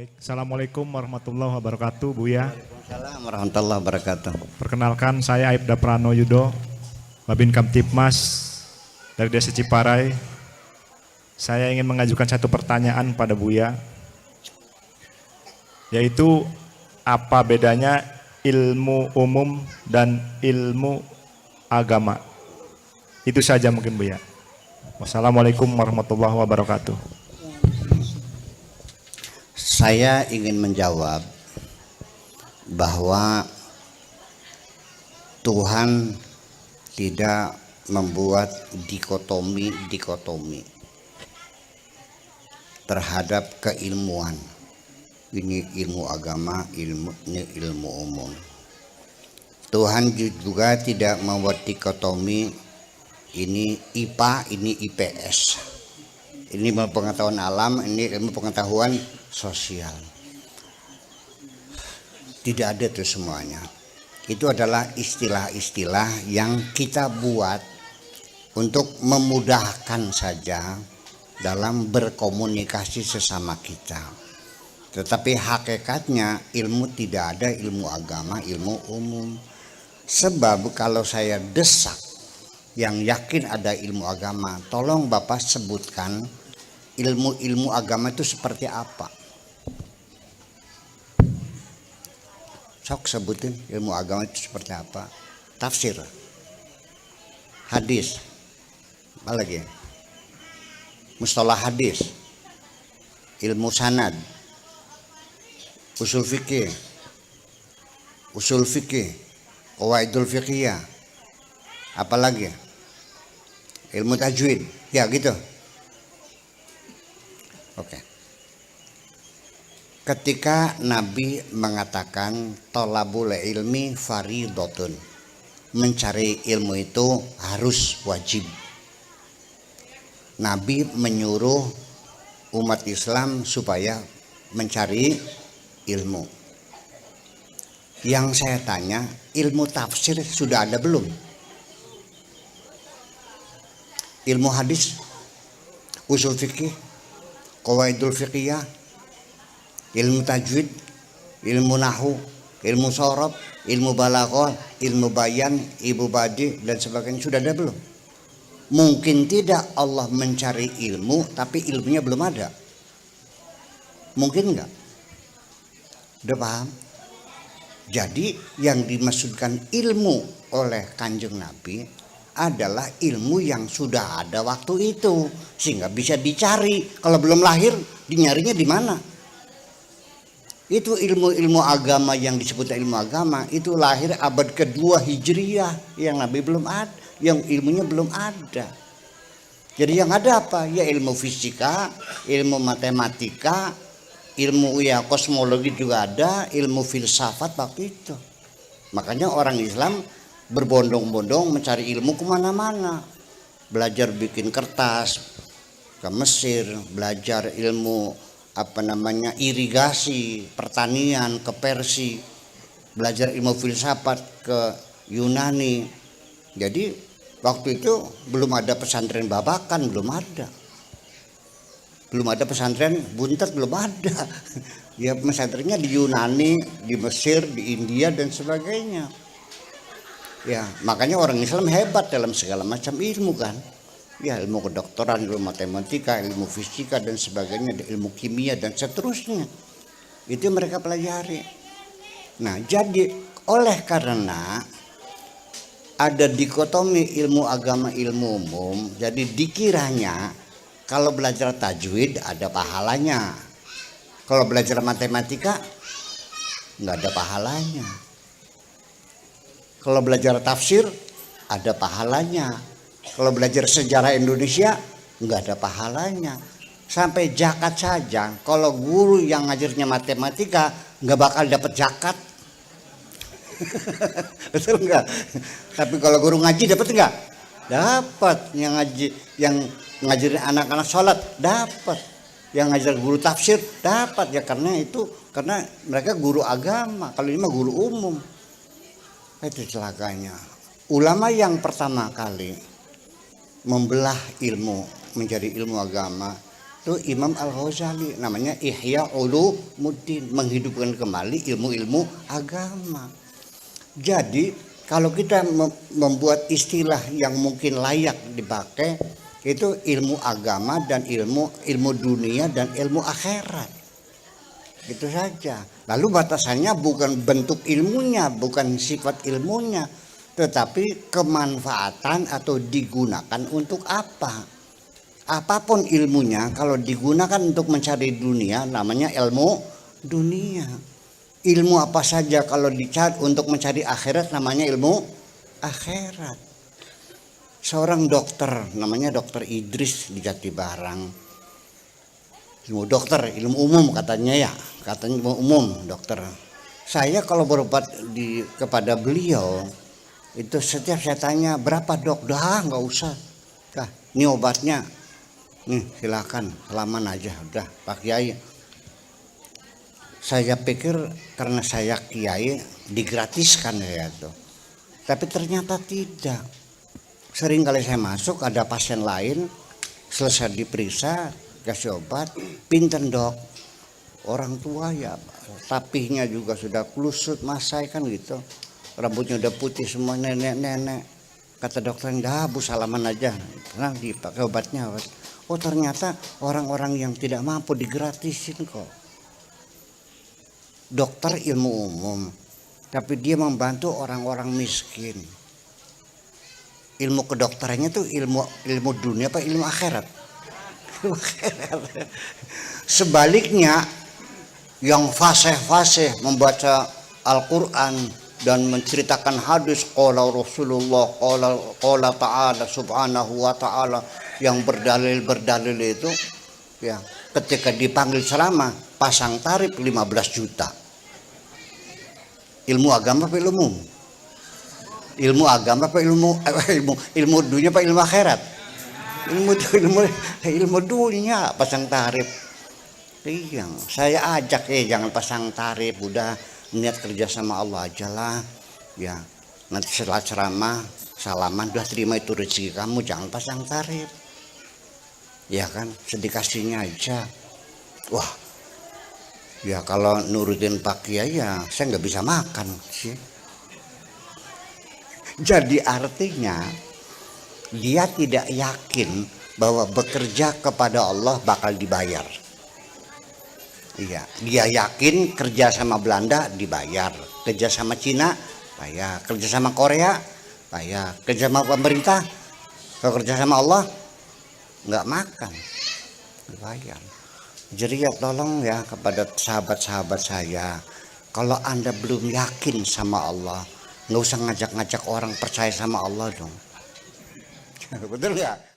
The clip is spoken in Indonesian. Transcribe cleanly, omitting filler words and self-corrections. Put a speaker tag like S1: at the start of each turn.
S1: Baik, Assalamualaikum warahmatullahi wabarakatuh, Buya.
S2: Waalaikumsalam warahmatullahi wabarakatuh.
S1: Perkenalkan, saya Aibda Prano Yudo, Babin Kamtipmas dari Desa Ciparai. Saya ingin mengajukan satu pertanyaan pada Buya, yaitu apa bedanya ilmu umum dan ilmu agama? Itu saja mungkin, Buya. Wassalamualaikum warahmatullahi wabarakatuh.
S2: Saya ingin menjawab bahwa Tuhan tidak membuat dikotomi terhadap keilmuan. Ini ilmu agama, ini ilmu umum. Tuhan juga tidak membuat dikotomi ini IPA, ini IPS. Ini ilmu pengetahuan alam, ini ilmu pengetahuan sosial. Tidak ada itu semuanya. Itu adalah istilah-istilah yang kita buat untuk memudahkan saja dalam berkomunikasi sesama kita. Tetapi hakikatnya ilmu tidak ada ilmu agama, ilmu umum. Sebab kalau saya desak yang yakin ada ilmu agama, tolong Bapak sebutkan ilmu-ilmu agama itu seperti apa? Sok sebutin ilmu agama itu seperti apa? Tafsir, hadis, apa lagi? Mustalah hadis, ilmu sanad, usul fikih, qawaidul fiqhiyah, apa lagi? Ilmu tajwid, ya gitu. Oke. Ketika Nabi mengatakan thalabul ilmi faridotun, mencari ilmu itu harus wajib. Nabi menyuruh umat Islam supaya mencari ilmu. Yang saya tanya, ilmu tafsir sudah ada belum? Ilmu hadis, usul fikih, qawaidul fiqhiyah, ilmu tajwid, ilmu nahwu, ilmu sorob, ilmu balaghah, ilmu bayan, ibu badi dan sebagainya sudah ada belum? Mungkin tidak Allah mencari ilmu tapi ilmunya belum ada. Mungkin enggak? Udah paham? Jadi yang dimaksudkan ilmu oleh Kanjeng Nabi adalah ilmu yang sudah ada waktu itu sehingga bisa dicari. Kalau belum lahir dinyarinya di mana? Itu ilmu-ilmu agama yang disebut ilmu agama itu lahir abad kedua Hijriyah, yang Nabi belum ada, yang ilmunya belum ada. Jadi yang ada apa? Ya ilmu fisika, ilmu matematika, ilmu ya kosmologi juga ada, ilmu filsafat waktu itu. Makanya orang Islam berbondong-bondong mencari ilmu kemana-mana, belajar bikin kertas ke Mesir, belajar ilmu irigasi, pertanian ke Persia, belajar ilmu filsafat ke Yunani. Jadi waktu itu belum ada pesantren babakan, belum ada pesantren buntet, belum ada. Ya pesantrennya di Yunani, di Mesir, di India dan sebagainya. Ya, makanya orang Islam hebat dalam segala macam ilmu kan. Ya, ilmu kedokteran, ilmu matematika, ilmu fisika dan sebagainya, ilmu kimia dan seterusnya. Itu mereka pelajari. Nah, jadi oleh karena ada dikotomi ilmu agama, ilmu umum, jadi dikiranya kalau belajar tajwid ada pahalanya. Kalau belajar matematika nggak ada pahalanya. Kalau belajar tafsir ada pahalanya. Kalau belajar sejarah Indonesia nggak ada pahalanya. Sampai zakat saja, kalau guru yang ngajarnya matematika nggak bakal dapat zakat. Betul nggak? Tapi kalau guru ngaji dapat nggak? Dapat. Yang ngaji, yang ngajarin anak-anak sholat dapat. Yang ngajar guru tafsir dapat, ya karena mereka guru agama. Kalau ini mah guru umum. Itu celakanya. Ulama yang pertama kali membelah ilmu menjadi ilmu agama Itu Imam Al-Ghazali, namanya Ihya Ulumuddin, menghidupkan kembali ilmu-ilmu agama. Jadi kalau kita membuat istilah yang mungkin layak dipakai, itu ilmu agama dan ilmu dunia dan ilmu akhirat. Itu saja. Lalu batasannya bukan bentuk ilmunya, bukan sifat ilmunya, tetapi kemanfaatan atau digunakan untuk apa. Apapun ilmunya, kalau digunakan untuk mencari dunia, namanya ilmu dunia. Ilmu apa saja kalau dicari untuk mencari akhirat, namanya ilmu akhirat. Seorang dokter, namanya dokter Idris di Jatibarang. Ilmu dokter, ilmu umum katanya ya, katanya ilmu umum dokter. Saya kalau berobat kepada beliau, itu setiap saya tanya, berapa dok? Dah nggak usah. Dah, ini obatnya. Nih silakan, halaman aja udah Pak Kiai. Saya pikir karena saya kiai digratiskan ya itu. Tapi ternyata tidak. Sering kali saya masuk ada pasien lain, selesai diperiksa, kasih obat, pinter dok. Orang tua ya, tapihnya juga sudah kusut masai kan gitu. Rambutnya udah putih semua, nenek-nenek. Kata dokter, dah bu salaman aja, tenang dipakai obatnya. Oh ternyata orang-orang yang tidak mampu digratisin kok. Dokter ilmu umum, tapi dia membantu orang-orang miskin. Ilmu kedokterannya tuh ilmu dunia apa ilmu akhirat? Ilmu akhirat. Sebaliknya, yang fasih-fasih membaca Al-Quran dan menceritakan hadis qala Rasulullah qala ta'ala subhanahu wa ta'ala, yang berdalil itu ya, ketika dipanggil ceramah pasang tarif 15 juta. Ilmu agama apa ilmu? Ilmu agama apa ilmu dunia apa ilmu akhirat? Ilmu dunia pasang tarif. Iya, saya ajak jangan pasang tarif, udah niat kerja sama Allah aja lah. Ya, nanti setelah ceramah salaman udah terima itu rezeki kamu, jangan pasang tarif. Ya kan, sedikasihnya aja. Wah, ya kalau nurutin Pak Kiai ya saya nggak bisa makan sih. Jadi artinya dia tidak yakin bahwa bekerja kepada Allah bakal dibayar. Iya, dia yakin kerja sama Belanda dibayar, kerja sama Cina bayar, kerja sama Korea bayar, kerja sama pemerintah, kalau kerja sama Allah nggak makan, dibayar. Jadi ya tolong ya kepada sahabat-sahabat saya, kalau Anda belum yakin sama Allah, nggak usah ngajak-ngajak orang percaya sama Allah dong. Betul nggak?